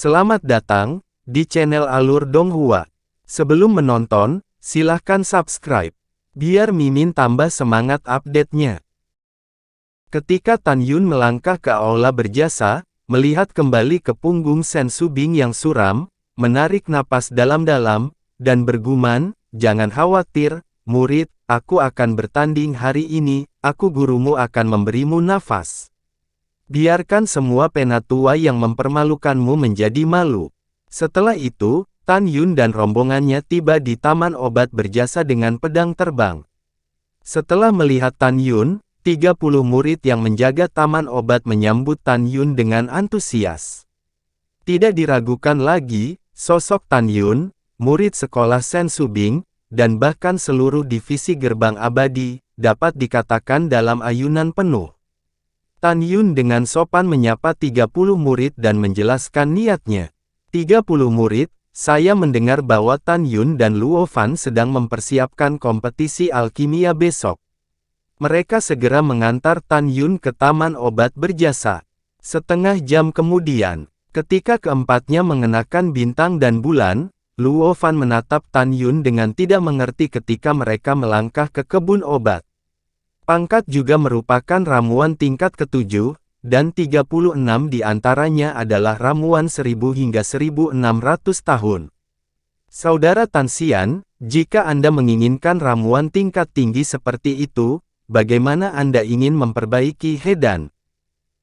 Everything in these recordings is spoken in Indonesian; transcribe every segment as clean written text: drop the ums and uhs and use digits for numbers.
Selamat datang di channel Alur Donghua. Sebelum menonton, silahkan subscribe, biar Mimin tambah semangat update-nya. Ketika Tan Yun melangkah ke aula berjasa, melihat kembali ke punggung Sen Subing yang suram, menarik napas dalam-dalam, dan bergumam, "Jangan khawatir, murid, aku akan bertanding hari ini, aku gurumu akan memberimu nafas. Biarkan semua penatua yang mempermalukanmu menjadi malu." Setelah itu, Tan Yun dan rombongannya tiba di Taman Obat Berjasa dengan pedang terbang. Setelah melihat Tan Yun, 30 murid yang menjaga Taman Obat menyambut Tan Yun dengan antusias. Tidak diragukan lagi, sosok Tan Yun, murid sekolah Sen Subing, dan bahkan seluruh divisi gerbang abadi, dapat dikatakan dalam ayunan penuh. Tan Yun dengan sopan menyapa 30 murid dan menjelaskan niatnya. 30 murid, saya mendengar bahwa Tan Yun dan Luo Fan sedang mempersiapkan kompetisi alkimia besok. Mereka segera mengantar Tan Yun ke Taman Obat Berjasa. Setengah jam kemudian, ketika keempatnya mengenakan bintang dan bulan, Luo Fan menatap Tan Yun dengan tidak mengerti ketika mereka melangkah ke kebun obat. Pangkat juga merupakan ramuan tingkat ke-7, dan 36 di antaranya adalah ramuan 1000 hingga 1600 tahun. Saudara Tan Xian, jika Anda menginginkan ramuan tingkat tinggi seperti itu, bagaimana Anda ingin memperbaiki Hedan?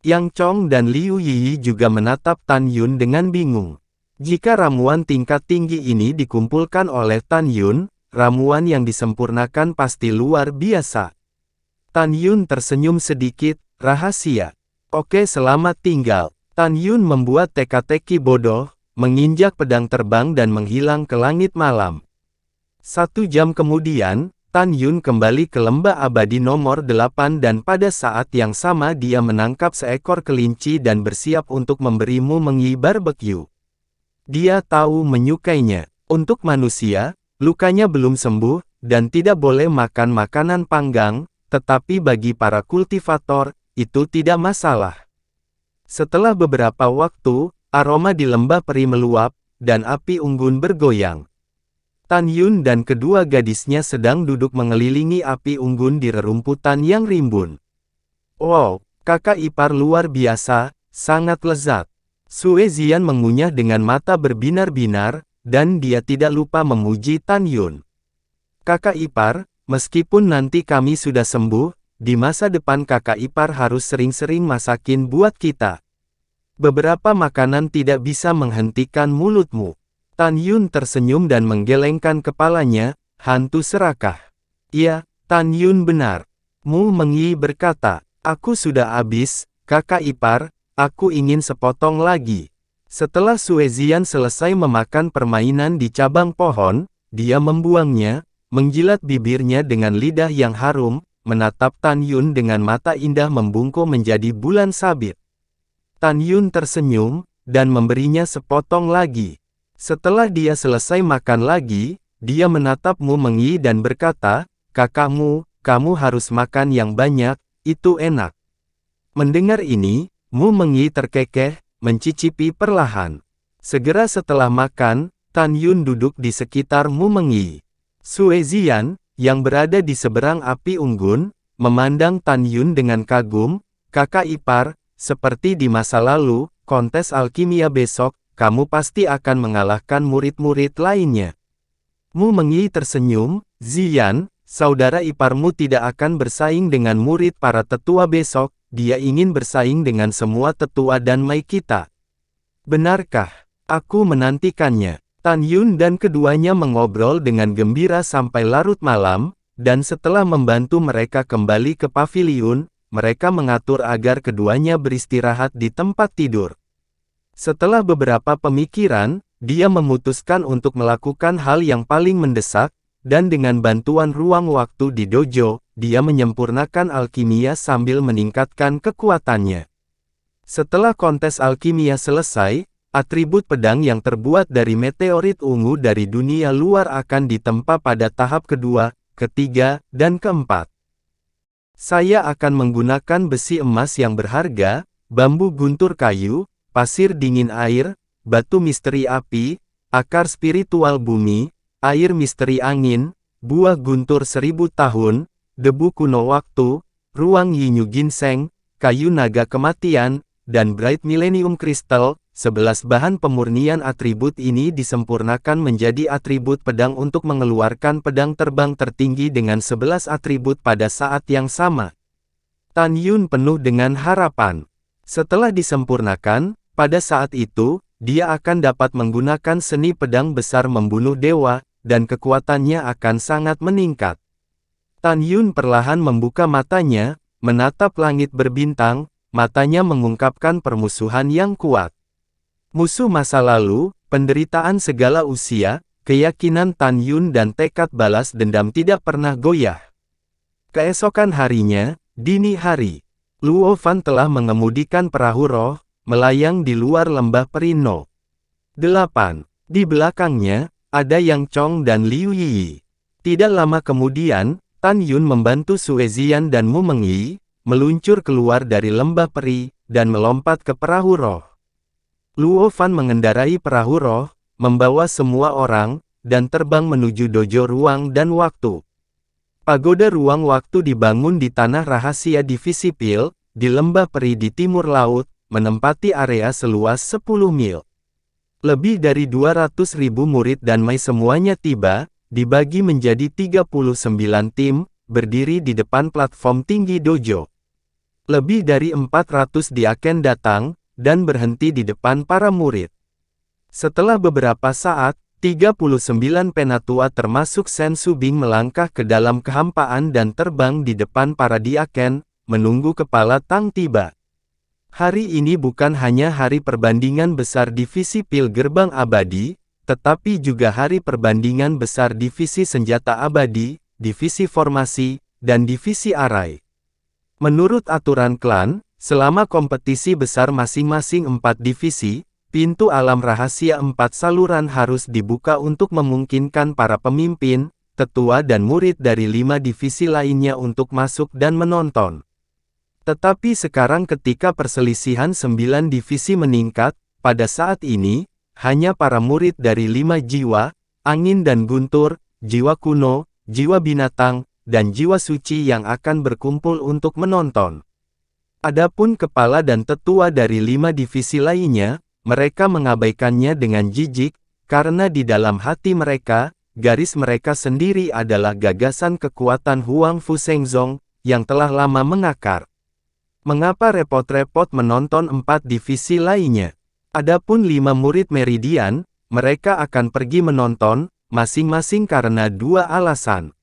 Yang Chong dan Liu Yi juga menatap Tan Yun dengan bingung. Jika ramuan tingkat tinggi ini dikumpulkan oleh Tan Yun, ramuan yang disempurnakan pasti luar biasa. Tan Yun tersenyum sedikit, rahasia. Oke, selamat tinggal. Tan Yun membuat teka-teki bodoh, menginjak pedang terbang dan menghilang ke langit malam. 1 jam kemudian, Tan Yun kembali ke lembah abadi nomor 8 dan pada saat yang sama dia menangkap seekor kelinci dan bersiap untuk memberimu mengi barbecue. Dia tahu menyukainya. Untuk manusia, lukanya belum sembuh, dan tidak boleh makan makanan panggang, tetapi bagi para kultivator, itu tidak masalah. Setelah beberapa waktu, aroma di lembah peri meluap, dan api unggun bergoyang. Tan Yun dan kedua gadisnya sedang duduk mengelilingi api unggun di rerumputan yang rimbun. Wow, kakak ipar luar biasa, sangat lezat. Sue Zian mengunyah dengan mata berbinar-binar, dan dia tidak lupa memuji Tan Yun. Kakak ipar, meskipun nanti kami sudah sembuh, di masa depan kakak ipar harus sering-sering masakin buat kita. Beberapa makanan tidak bisa menghentikan mulutmu. Tan Yun tersenyum dan menggelengkan kepalanya, hantu serakah. Iya, Tan Yun benar. Mu Mengyi berkata, aku sudah habis, kakak ipar, aku ingin sepotong lagi. Setelah Sue Zian selesai memakan permainan di cabang pohon, dia membuangnya, menjilat bibirnya dengan lidah yang harum, menatap Tan Yun dengan mata indah membungkuk menjadi bulan sabit. Tan Yun tersenyum, dan memberinya sepotong lagi. Setelah dia selesai makan lagi, dia menatap Mu Mengyi dan berkata, kakakmu, kamu harus makan yang banyak, itu enak. Mendengar ini, Mu Mengyi terkekeh, mencicipi perlahan. Segera setelah makan, Tan Yun duduk di sekitar Mu Mengyi. Sue Zian, yang berada di seberang api unggun, memandang Tan Yun dengan kagum. Kakak ipar, seperti di masa lalu, kontes alkimia besok, kamu pasti akan mengalahkan murid-murid lainnya. Mu Mengyi tersenyum, Zian, saudara iparmu tidak akan bersaing dengan murid para tetua besok, dia ingin bersaing dengan semua tetua dan mai kita. Benarkah? Aku menantikannya. Tan Yun dan keduanya mengobrol dengan gembira sampai larut malam, dan setelah membantu mereka kembali ke paviliun, mereka mengatur agar keduanya beristirahat di tempat tidur. Setelah beberapa pemikiran, dia memutuskan untuk melakukan hal yang paling mendesak, dan dengan bantuan ruang waktu di dojo, dia menyempurnakan alkimia sambil meningkatkan kekuatannya. Setelah kontes alkimia selesai, atribut pedang yang terbuat dari meteorit ungu dari dunia luar akan ditempa pada tahap kedua, ketiga, dan keempat. Saya akan menggunakan besi emas yang berharga, bambu guntur kayu, pasir dingin air, batu misteri api, akar spiritual bumi, air misteri angin, buah guntur 1000 tahun, debu kuno waktu, ruang Yinyu Ginseng, kayu naga kematian, dan Bright Millennium Crystal. 11 bahan pemurnian atribut ini disempurnakan menjadi atribut pedang untuk mengeluarkan pedang terbang tertinggi dengan 11 atribut pada saat yang sama. Tan Yun penuh dengan harapan. Setelah disempurnakan, pada saat itu, dia akan dapat menggunakan seni pedang besar membunuh dewa, dan kekuatannya akan sangat meningkat. Tan Yun perlahan membuka matanya, menatap langit berbintang, matanya mengungkapkan permusuhan yang kuat. Musuh masa lalu, penderitaan segala usia, keyakinan Tan Yun dan tekad balas dendam tidak pernah goyah. Keesokan harinya, dini hari, Luo Fan telah mengemudikan perahu roh, melayang di luar lembah Perino. 8. Di belakangnya, ada Yang Chong dan Liu Yi. Tidak lama kemudian, Tan Yun membantu Sue Zian dan Mu Mengyi, meluncur keluar dari lembah peri, dan melompat ke perahu roh. Luo Fan mengendarai perahu roh, membawa semua orang, dan terbang menuju dojo ruang dan waktu. Pagoda ruang waktu dibangun di tanah rahasia divisi Pil, di lembah peri di timur laut, menempati area seluas 10 mil. Lebih dari 200.000 murid dan mai semuanya tiba, dibagi menjadi 39 tim, berdiri di depan platform tinggi dojo. Lebih dari 400 diaken datang, dan berhenti di depan para murid. Setelah beberapa saat, 39 penatua termasuk Sen Subing melangkah ke dalam kehampaan dan terbang di depan para diaken, menunggu kepala Tang tiba. Hari ini bukan hanya hari perbandingan besar divisi Pil Gerbang Abadi, tetapi juga hari perbandingan besar divisi Senjata Abadi, divisi Formasi, dan divisi Arai. Menurut aturan klan, selama kompetisi besar masing-masing 4 divisi, pintu alam rahasia 4 saluran harus dibuka untuk memungkinkan para pemimpin, tetua dan murid dari 5 divisi lainnya untuk masuk dan menonton. Tetapi sekarang ketika perselisihan 9 divisi meningkat, pada saat ini, hanya para murid dari 5 jiwa, angin dan guntur, jiwa kuno, jiwa binatang, dan jiwa suci yang akan berkumpul untuk menonton. Adapun kepala dan tetua dari 5 divisi lainnya, mereka mengabaikannya dengan jijik, karena di dalam hati mereka, garis mereka sendiri adalah gagasan kekuatan Huang Fu Shengzong, yang telah lama mengakar. Mengapa repot-repot menonton 4 divisi lainnya? Adapun 5 murid Meridian, mereka akan pergi menonton, masing-masing karena 2 alasan.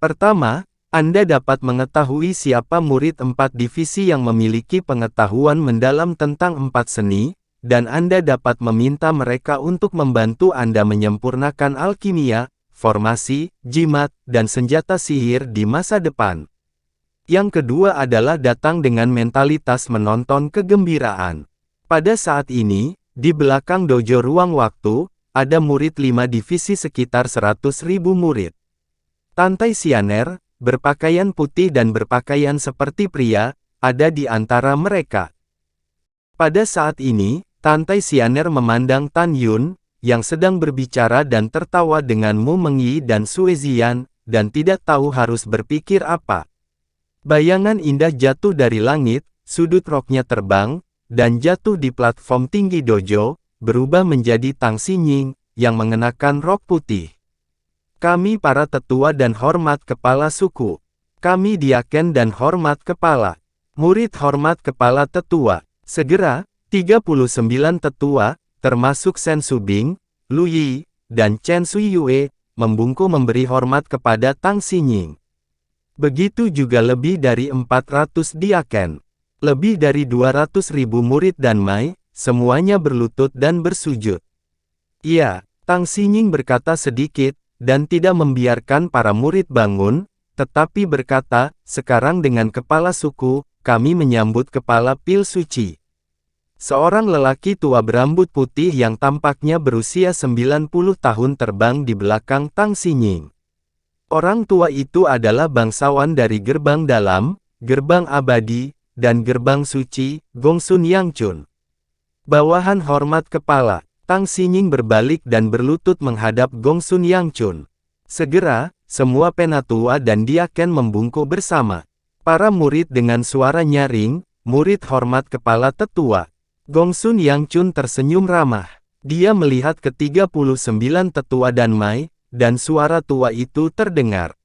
Pertama, Anda dapat mengetahui siapa murid 4 divisi yang memiliki pengetahuan mendalam tentang 4 seni, dan Anda dapat meminta mereka untuk membantu Anda menyempurnakan alkimia, formasi, jimat, dan senjata sihir di masa depan. Yang kedua adalah datang dengan mentalitas menonton kegembiraan. Pada saat ini, di belakang dojo ruang waktu, ada murid 5 divisi sekitar 100.000 murid. Tantai Sianer, berpakaian putih dan berpakaian seperti pria, ada di antara mereka. Pada saat ini, Tantai Sianer memandang Tan Yun, yang sedang berbicara dan tertawa dengan Mu Mengyi dan Sue Zian, dan tidak tahu harus berpikir apa. Bayangan indah jatuh dari langit, sudut roknya terbang, dan jatuh di platform tinggi dojo, berubah menjadi Tang Xinying, yang mengenakan rok putih. Kami para tetua dan hormat kepala suku. Kami diaken dan hormat kepala. Murid hormat kepala tetua. Segera, 39 tetua, termasuk Sen Subing, Lu Yi, dan Chen Sui-yue, membungkuk memberi hormat kepada Tang Xinying. Begitu juga lebih dari 400 diaken. Lebih dari 200.000 murid dan mai, semuanya berlutut dan bersujud. Iya, Tang Xinying berkata sedikit, dan tidak membiarkan para murid bangun, tetapi berkata, sekarang dengan kepala suku, kami menyambut kepala Pil Suci. Seorang lelaki tua berambut putih yang tampaknya berusia 90 tahun terbang di belakang Tang Xinying. Orang tua itu adalah bangsawan dari Gerbang Dalam, Gerbang Abadi, dan Gerbang Suci, Gongsun Yangchun. Bawahan hormat kepala. Tang Xinying berbalik dan berlutut menghadap Gongsun Yangchun. Segera, semua penatua dan diaken membungkuk bersama. Para murid dengan suara nyaring, murid hormat kepala tetua. Gongsun Yangchun tersenyum ramah. Dia melihat ke-39 tetua dan Mai, dan suara tua itu terdengar.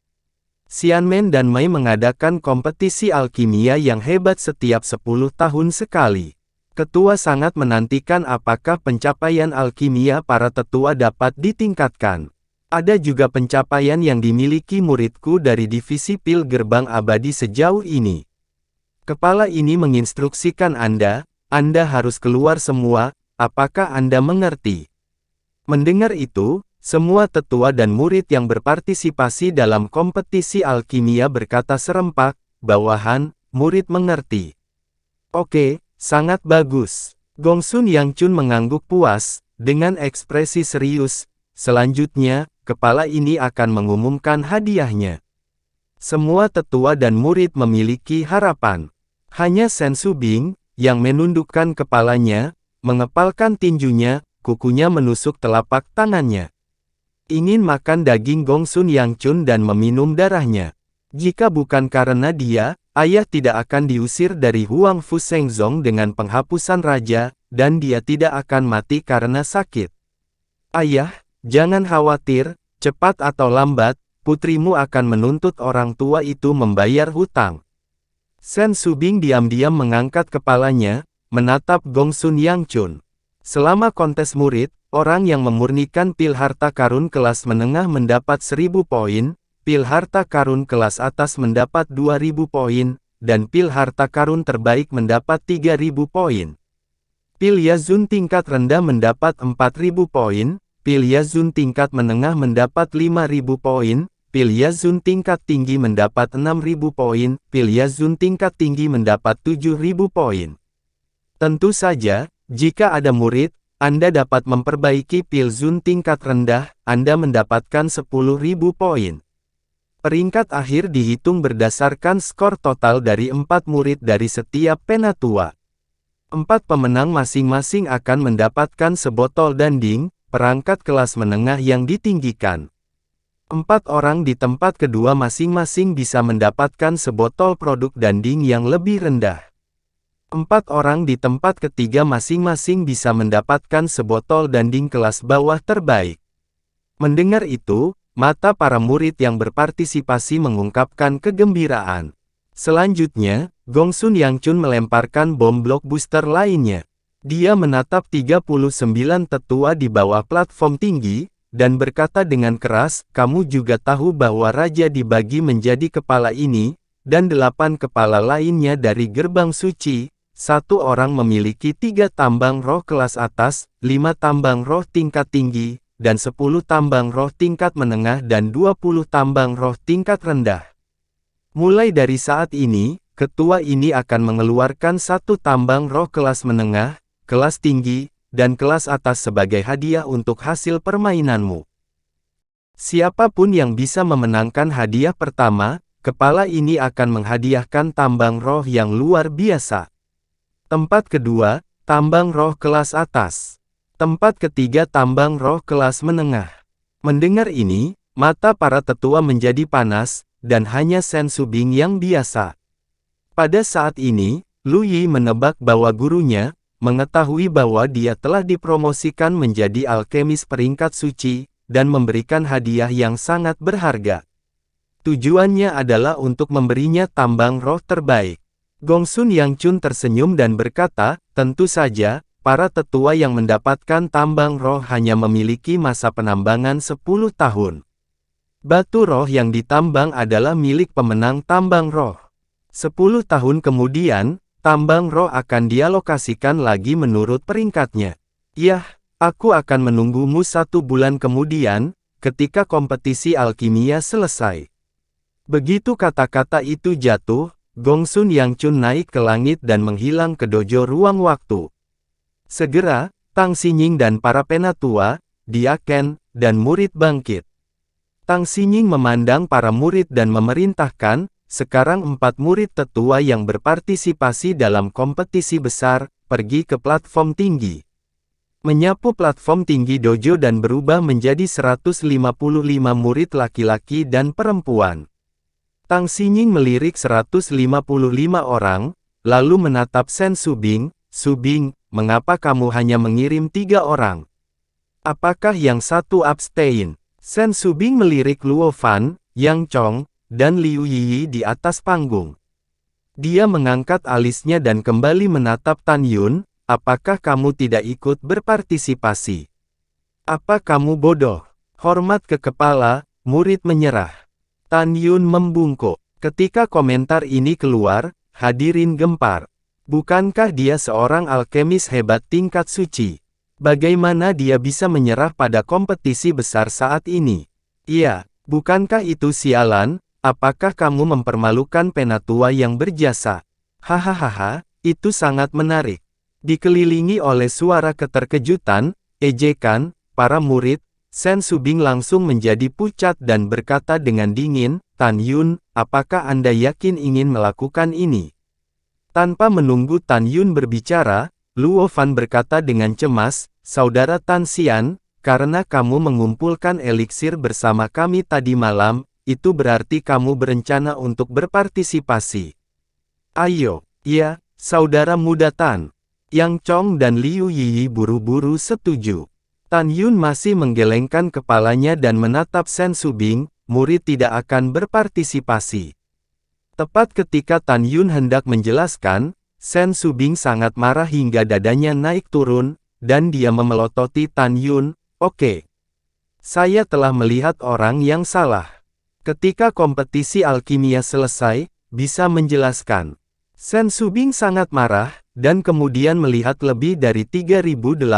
Xianmen dan Mai mengadakan kompetisi alkimia yang hebat setiap 10 tahun sekali. Ketua sangat menantikan apakah pencapaian alkimia para tetua dapat ditingkatkan. Ada juga pencapaian yang dimiliki muridku dari divisi pil gerbang abadi sejauh ini. Kepala ini menginstruksikan Anda harus keluar semua, apakah Anda mengerti? Mendengar itu, semua tetua dan murid yang berpartisipasi dalam kompetisi alkimia berkata serempak, bawahan, murid mengerti. Oke. Sangat bagus. Gongsun Yangchun mengangguk puas, dengan ekspresi serius. Selanjutnya, kepala ini akan mengumumkan hadiahnya. Semua tetua dan murid memiliki harapan. Hanya Shen Subing, yang menundukkan kepalanya, mengepalkan tinjunya, kukunya menusuk telapak tangannya. Ingin makan daging Gongsun Yangchun dan meminum darahnya. Jika bukan karena dia, ayah tidak akan diusir dari Huang Fu Shengzong dengan penghapusan raja, dan dia tidak akan mati karena sakit. Ayah, jangan khawatir, cepat atau lambat, putrimu akan menuntut orang tua itu membayar hutang. Shen Subing diam-diam mengangkat kepalanya, menatap Gongsun Yangchun. Selama kontes murid, orang yang memurnikan pil harta karun kelas menengah mendapat 1000 poin, pil harta karun kelas atas mendapat 2000 poin, dan pil harta karun terbaik mendapat 3000 poin. Pil Yazun tingkat rendah mendapat 4000 poin, pil Yazun tingkat menengah mendapat 5000 poin, pil Yazun tingkat tinggi mendapat 6000 poin, pil Yazun tingkat tinggi mendapat 7000 poin. Tentu saja, jika ada murid, Anda dapat memperbaiki pil Zun tingkat rendah, Anda mendapatkan 10.000 poin. Peringkat akhir dihitung berdasarkan skor total dari 4 murid dari setiap penatua. 4 pemenang masing-masing akan mendapatkan sebotol danding, perangkat kelas menengah yang ditinggikan. 4 orang di tempat kedua masing-masing bisa mendapatkan sebotol produk danding yang lebih rendah. 4 orang di tempat ketiga masing-masing bisa mendapatkan sebotol danding kelas bawah terbaik. Mendengar itu, mata para murid yang berpartisipasi mengungkapkan kegembiraan. Selanjutnya, Gongsun Yangchun melemparkan bom blockbuster lainnya. Dia menatap 39 tetua di bawah platform tinggi, dan berkata dengan keras, kamu juga tahu bahwa raja dibagi menjadi kepala ini, dan 8 kepala lainnya dari gerbang suci. 1 orang memiliki 3 tambang roh kelas atas, 5 tambang roh tingkat tinggi, dan 10 tambang roh tingkat menengah dan 20 tambang roh tingkat rendah. Mulai dari saat ini, ketua ini akan mengeluarkan 1 tambang roh kelas menengah, kelas tinggi, dan kelas atas sebagai hadiah untuk hasil permainanmu. Siapapun yang bisa memenangkan hadiah pertama, kepala ini akan menghadiahkan tambang roh yang luar biasa. Tempat kedua, tambang roh kelas atas. Tempat ketiga tambang roh kelas menengah. Mendengar ini, mata para tetua menjadi panas, dan hanya Shen Subing yang biasa. Pada saat ini, Lu Yi menebak bahwa gurunya, mengetahui bahwa dia telah dipromosikan menjadi alkemis peringkat suci, dan memberikan hadiah yang sangat berharga. Tujuannya adalah untuk memberinya tambang roh terbaik. Gongsun Yangchun tersenyum dan berkata, tentu saja, para tetua yang mendapatkan tambang roh hanya memiliki masa penambangan 10 tahun. Batu roh yang ditambang adalah milik pemenang tambang roh. 10 tahun kemudian, tambang roh akan dialokasikan lagi menurut peringkatnya. Yah, aku akan menunggumu 1 bulan kemudian, ketika kompetisi alkimia selesai. Begitu kata-kata itu jatuh, Gongsun Yangchun naik ke langit dan menghilang ke dojo ruang waktu. Segera, Tang Xinying dan para penatua, diaken, dan murid bangkit. Tang Xinying memandang para murid dan memerintahkan, sekarang 4 murid tetua yang berpartisipasi dalam kompetisi besar, pergi ke platform tinggi. Menyapu platform tinggi dojo dan berubah menjadi 155 murid laki-laki dan perempuan. Tang Xinying melirik 155 orang, lalu menatap Sen Subing. Subing, mengapa kamu hanya mengirim 3 orang? Apakah yang satu abstain? Sen Subing melirik Luo Fan, Yang Chong, dan Liu Yiyi di atas panggung. Dia mengangkat alisnya dan kembali menatap Tan Yun. Apakah kamu tidak ikut berpartisipasi? Apa kamu bodoh? Hormat ke kepala, murid menyerah. Tan Yun membungkuk. Ketika komentar ini keluar, hadirin gempar. Bukankah dia seorang alkemis hebat tingkat suci? Bagaimana dia bisa menyerah pada kompetisi besar saat ini? Iya, bukankah itu sialan? Apakah kamu mempermalukan penatua yang berjasa? Hahaha, itu sangat menarik. Dikelilingi oleh suara keterkejutan, ejekan, para murid, Sen Subing langsung menjadi pucat dan berkata dengan dingin, Tan Yun, apakah Anda yakin ingin melakukan ini? Tanpa menunggu Tan Yun berbicara, Luo Fan berkata dengan cemas, Saudara Tan Xian, karena kamu mengumpulkan eliksir bersama kami tadi malam, itu berarti kamu berencana untuk berpartisipasi. Ayo, ya, saudara muda Tan. Yang Chong dan Liu Yiyi buru-buru setuju. Tan Yun masih menggelengkan kepalanya dan menatap Sen Subing, murid tidak akan berpartisipasi. Tepat ketika Tan Yun hendak menjelaskan, Sen Subing sangat marah hingga dadanya naik turun, dan dia memelototi Tan Yun, oke. Saya telah melihat orang yang salah. Ketika kompetisi alkimia selesai, bisa menjelaskan. Sen Subing sangat marah, dan kemudian melihat lebih dari 3.800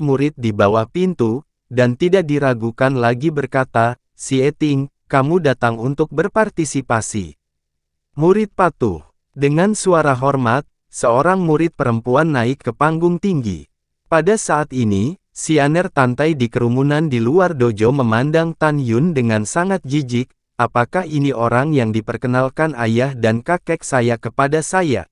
murid di bawah pintu, dan tidak diragukan lagi berkata, Si Eting, kamu datang untuk berpartisipasi. Murid patuh. Dengan suara hormat, seorang murid perempuan naik ke panggung tinggi. Pada saat ini, Xianer Tantai di kerumunan di luar dojo memandang Tan Yun dengan sangat jijik, apakah ini orang yang diperkenalkan ayah dan kakek saya kepada saya?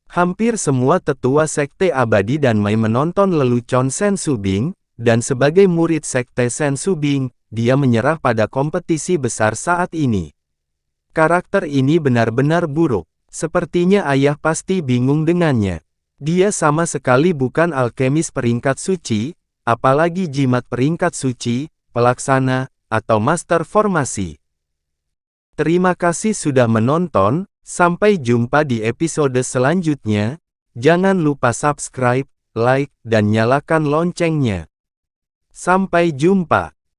Hampir semua tetua sekte abadi dan Mai menonton lelucon Sen Subing, dan sebagai murid sekte Sen Subing, dia menyerah pada kompetisi besar saat ini. Karakter ini benar-benar buruk. Sepertinya ayah pasti bingung dengannya. Dia sama sekali bukan alkemis peringkat suci, apalagi jimat peringkat suci, pelaksana, atau master formasi. Terima kasih sudah menonton. Sampai jumpa di episode selanjutnya. Jangan lupa subscribe, like, dan nyalakan loncengnya. Sampai jumpa.